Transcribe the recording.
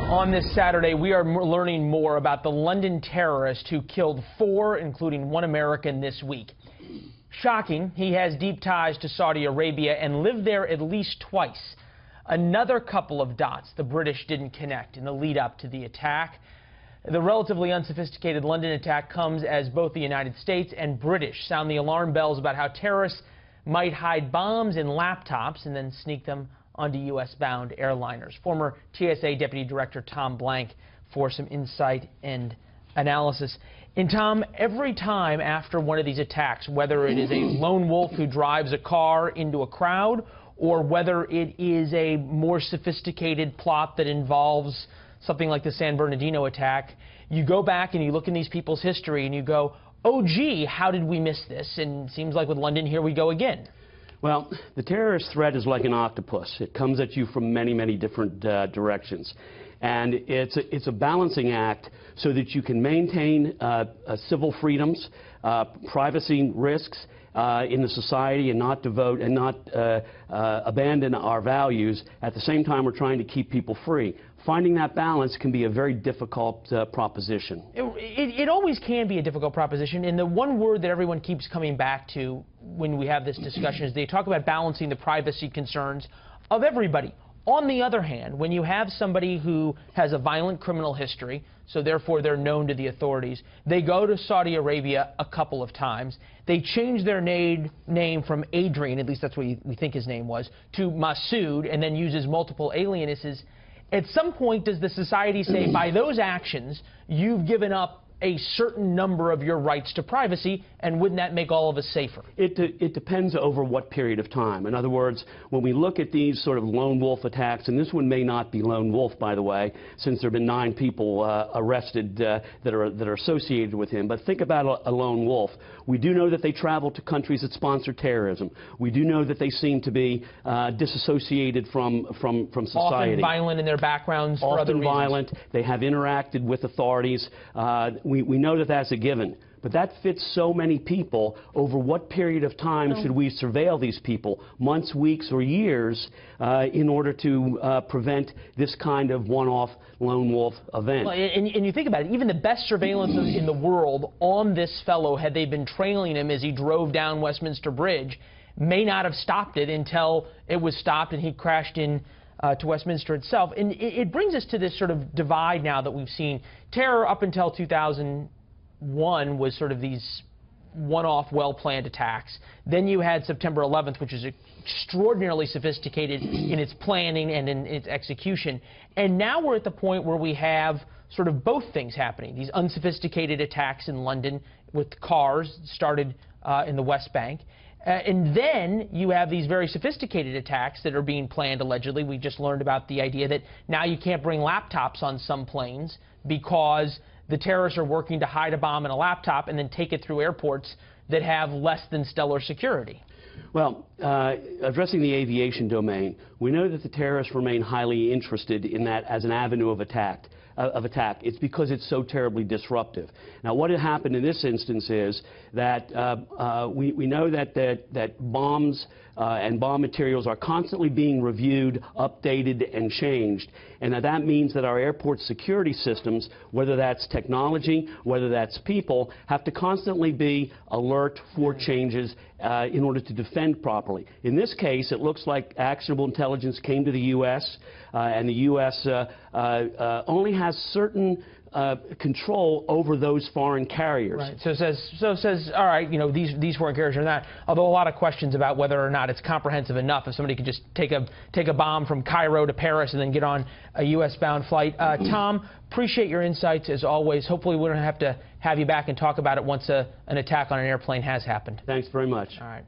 On this Saturday, we are learning more about the London terrorist who killed 4, including 1 American this week. Shocking, he has deep ties to Saudi Arabia and lived there at least twice. Another couple of dots the British didn't connect in the lead up to the attack. The relatively unsophisticated London attack comes as both the United States and British sound the alarm bells about how terrorists might hide bombs in laptops and then sneak them onto U.S.-bound airliners. Former TSA Deputy Director Tom Blank for some insight and analysis. And Tom, every time after one of these attacks, whether it is a lone wolf who drives a car into a crowd or whether it is a more sophisticated plot that involves something like the San Bernardino attack, you go back and you look in these people's history and you go, oh, gee, how did we miss this? And it seems like with London, here we go again. Well, the terrorist threat is like an octopus. It comes at you from many, many different directions. And it's a balancing act so that you can maintain civil freedoms, privacy risks in the society, and not devote and not abandon our values. At the same time, we're trying to keep people free. Finding that balance can be a very difficult proposition. It always can be a difficult proposition, and the one word that everyone keeps coming back to when we have this discussion is they talk about balancing the privacy concerns of everybody. On the other hand, when you have somebody who has a violent criminal history, so therefore they're known to the authorities, they go to Saudi Arabia a couple of times, they change their name from Adrian, at least that's what we think his name was, to Masood, and then uses multiple aliases. At some point, does the society say, by those actions, you've given up a certain number of your rights to privacy, and wouldn't that make all of us safer? It depends over what period of time. In other words, when we look at these sort of lone wolf attacks, and this one may not be lone wolf, by the way, since there have been 9 people arrested that are associated with him. But think about a lone wolf. We do know that they travel to countries that sponsor terrorism. We do know that they seem to be disassociated from society. Often violent in their backgrounds for other reasons. Often violent. They have interacted with authorities. We know that that's a given. But that fits so many people. Over what period of time should we surveil these people? Months, weeks, or years in order to prevent this kind of one-off lone wolf event? Well, and you think about it, even the best surveillance in the world on this fellow, had they been trailing him as he drove down Westminster Bridge, may not have stopped it until it was stopped and he crashed in to Westminster itself. And it brings us to this sort of divide now that we've seen. Terror up until 2001 was sort of these one-off, well-planned attacks. Then you had September 11th, which is extraordinarily sophisticated in its planning and in its execution. And now we're at the point where we have sort of both things happening. These unsophisticated attacks in London with cars started in the West Bank. And then you have these very sophisticated attacks that are being planned, allegedly. We just learned about the idea that now you can't bring laptops on some planes because the terrorists are working to hide a bomb in a laptop and then take it through airports that have less than stellar security. Well, addressing the aviation domain, we know that the terrorists remain highly interested in that as an avenue of attack. It's because it's so terribly disruptive. Now, what had happened in this instance is that we know that bombs and bomb materials are constantly being reviewed, updated, and changed, and that means that our airport security systems, whether that's technology, whether that's people, have to constantly be alert for changes in order to defend properly. In this case, it looks like actionable intelligence came to the U.S., and the U.S. Only has certain control over those foreign carriers. Right. So it says, all right, you know, these foreign carriers are not. Although a lot of questions about whether or not it's comprehensive enough. If somebody could just take a bomb from Cairo to Paris and then get on a U.S.-bound flight. Tom, appreciate your insights as always. Hopefully we don't have to have you back and talk about it once an attack on an airplane has happened. Thanks very much. All right.